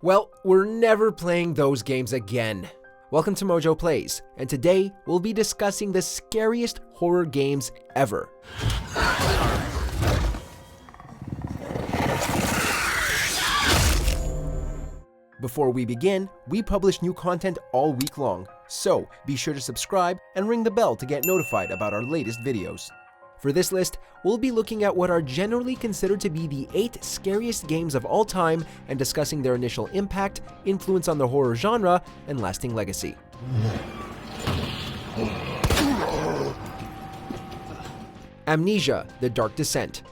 Well, we're never playing those games again. Welcome to MojoPlays, and today we'll be discussing the scariest horror games ever. Before we begin, we publish new content all week long, so be sure to subscribe and ring the bell to get notified about our latest videos. For this list, we'll be looking at what are generally considered to be the 8 scariest games of all time and discussing their initial impact, influence on the horror genre, and lasting legacy. Amnesia: The Dark Descent.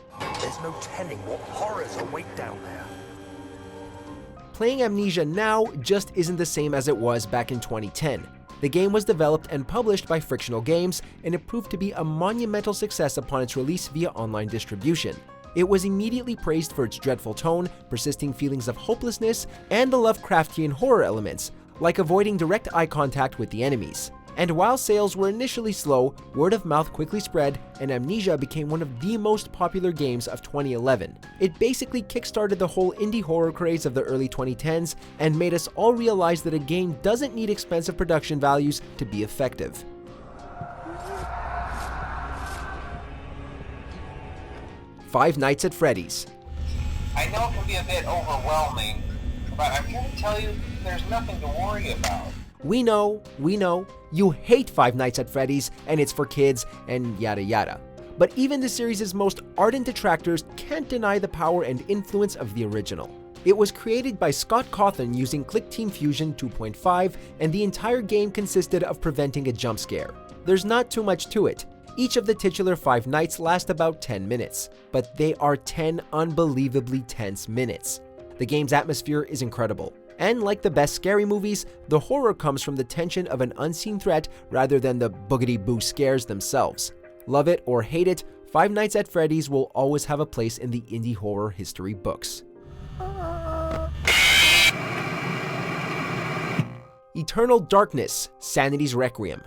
There's no telling what horrors await down there. Playing Amnesia now just isn't the same as it was back in 2010. The game was developed and published by Frictional Games, and it proved to be a monumental success upon its release via online distribution. It was immediately praised for its dreadful tone, persisting feelings of hopelessness, and the Lovecraftian horror elements, like avoiding direct eye contact with the enemies. And while sales were initially slow, word of mouth quickly spread, and Amnesia became one of the most popular games of 2011. It basically kickstarted the whole indie horror craze of the early 2010s and made us all realize that a game doesn't need expensive production values to be effective. Five Nights at Freddy's. I know it can be a bit overwhelming, but I'm here to tell you there's nothing to worry about. We know, you hate Five Nights at Freddy's and it's for kids and yada yada. But even the series' most ardent detractors can't deny the power and influence of the original. It was created by Scott Cawthon using Click Team Fusion 2.5, and the entire game consisted of preventing a jump scare. There's not too much to it. Each of the titular Five Nights last about 10 minutes, but they are 10 unbelievably tense minutes. The game's atmosphere is incredible. And like the best scary movies, the horror comes from the tension of an unseen threat rather than the boogity-boo scares themselves. Love it or hate it, Five Nights at Freddy's will always have a place in the indie horror history books. Eternal Darkness: Sanity's Requiem.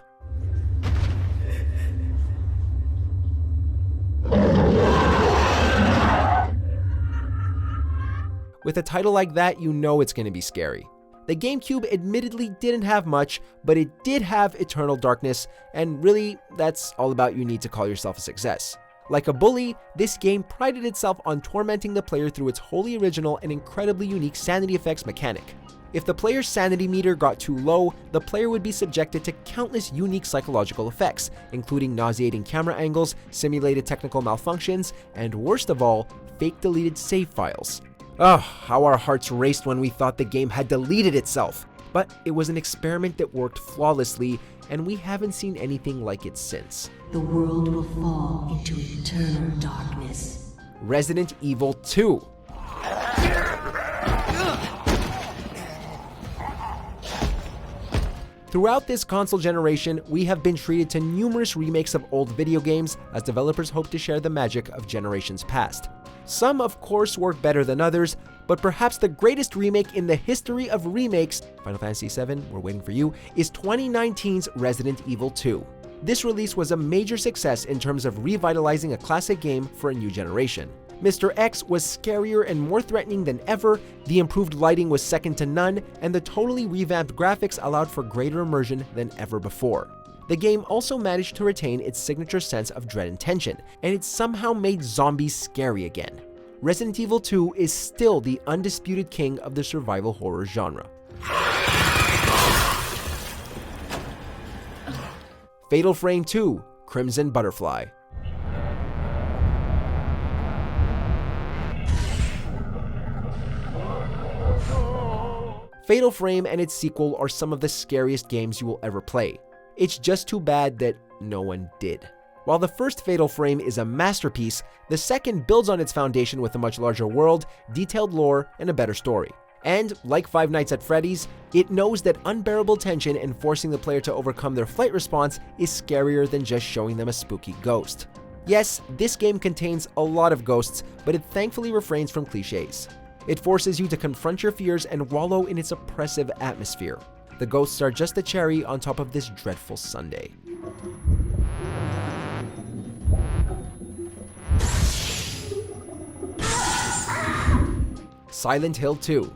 With a title like that, you know it's going to be scary. The GameCube admittedly didn't have much, but it did have Eternal Darkness, and really, that's all about you need to call yourself a success. Like a bully, this game prided itself on tormenting the player through its wholly original and incredibly unique sanity effects mechanic. If the player's sanity meter got too low, the player would be subjected to countless unique psychological effects, including nauseating camera angles, simulated technical malfunctions, and worst of all, fake deleted save files. Oh, how our hearts raced when we thought the game had deleted itself. But it was an experiment that worked flawlessly, and we haven't seen anything like it since. The world will fall into eternal darkness. Resident Evil 2. Throughout this console generation, we have been treated to numerous remakes of old video games as developers hope to share the magic of generations past. Some, of course, work better than others, but perhaps the greatest remake in the history of remakes, Final Fantasy VII, we're waiting for you, is 2019's Resident Evil 2. This release was a major success in terms of revitalizing a classic game for a new generation. Mr. X was scarier and more threatening than ever, the improved lighting was second to none, and the totally revamped graphics allowed for greater immersion than ever before. The game also managed to retain its signature sense of dread and tension, and it somehow made zombies scary again. Resident Evil 2 is still the undisputed king of the survival horror genre. Fatal Frame 2: Crimson Butterfly. Fatal Frame and its sequel are some of the scariest games you will ever play. It's just too bad that no one did. While the first Fatal Frame is a masterpiece, the second builds on its foundation with a much larger world, detailed lore, and a better story. And, like Five Nights at Freddy's, it knows that unbearable tension and forcing the player to overcome their flight response is scarier than just showing them a spooky ghost. Yes, this game contains a lot of ghosts, but it thankfully refrains from cliches. It forces you to confront your fears and wallow in its oppressive atmosphere. The ghosts are just the cherry on top of this dreadful sundae. Silent Hill 2.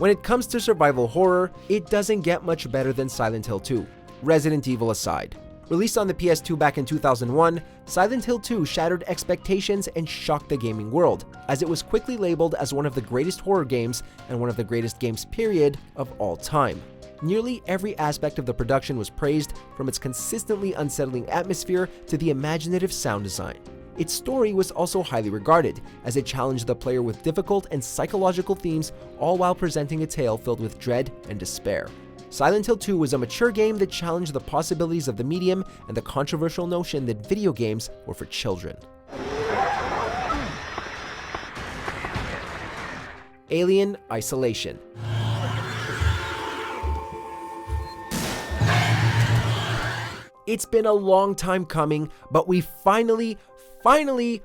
When it comes to survival horror, it doesn't get much better than Silent Hill 2, Resident Evil aside. Released on the PS2 back in 2001, Silent Hill 2 shattered expectations and shocked the gaming world, as it was quickly labeled as one of the greatest horror games and one of the greatest games period of all time. Nearly every aspect of the production was praised, from its consistently unsettling atmosphere to the imaginative sound design. Its story was also highly regarded, as it challenged the player with difficult and psychological themes, all while presenting a tale filled with dread and despair. Silent Hill 2 was a mature game that challenged the possibilities of the medium and the controversial notion that video games were for children. Alien Isolation. It's been a long time coming, but we finally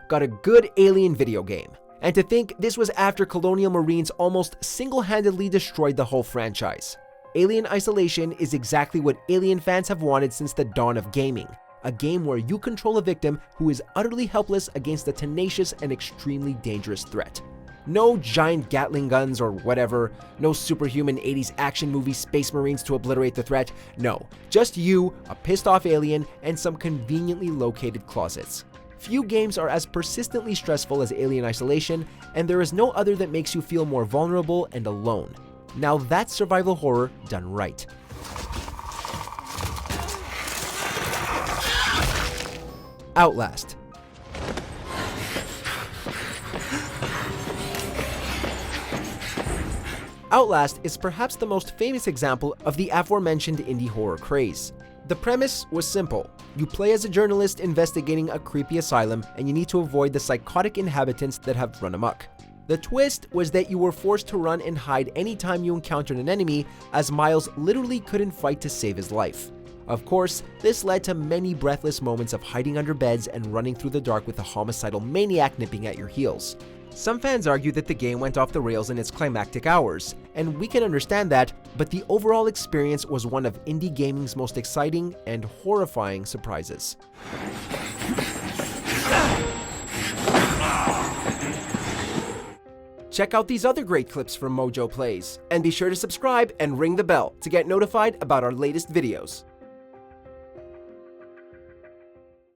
got a good Alien video game. And to think this was after Colonial Marines almost single-handedly destroyed the whole franchise. Alien Isolation is exactly what Alien fans have wanted since the dawn of gaming. A game where you control a victim who is utterly helpless against a tenacious and extremely dangerous threat. No giant Gatling guns or whatever, no superhuman 80s action movie Space Marines to obliterate the threat, no. Just you, a pissed off alien, and some conveniently located closets. Few games are as persistently stressful as Alien Isolation, and there is no other that makes you feel more vulnerable and alone. Now that's survival horror done right. Outlast. Outlast is perhaps the most famous example of the aforementioned indie horror craze. The premise was simple. You play as a journalist investigating a creepy asylum, and you need to avoid the psychotic inhabitants that have run amok. The twist was that you were forced to run and hide anytime you encountered an enemy, as Miles literally couldn't fight to save his life. Of course, this led to many breathless moments of hiding under beds and running through the dark with a homicidal maniac nipping at your heels. Some fans argue that the game went off the rails in its climactic hours, and we can understand that, but the overall experience was one of indie gaming's most exciting and horrifying surprises. Check out these other great clips from MojoPlays, and be sure to subscribe and ring the bell to get notified about our latest videos.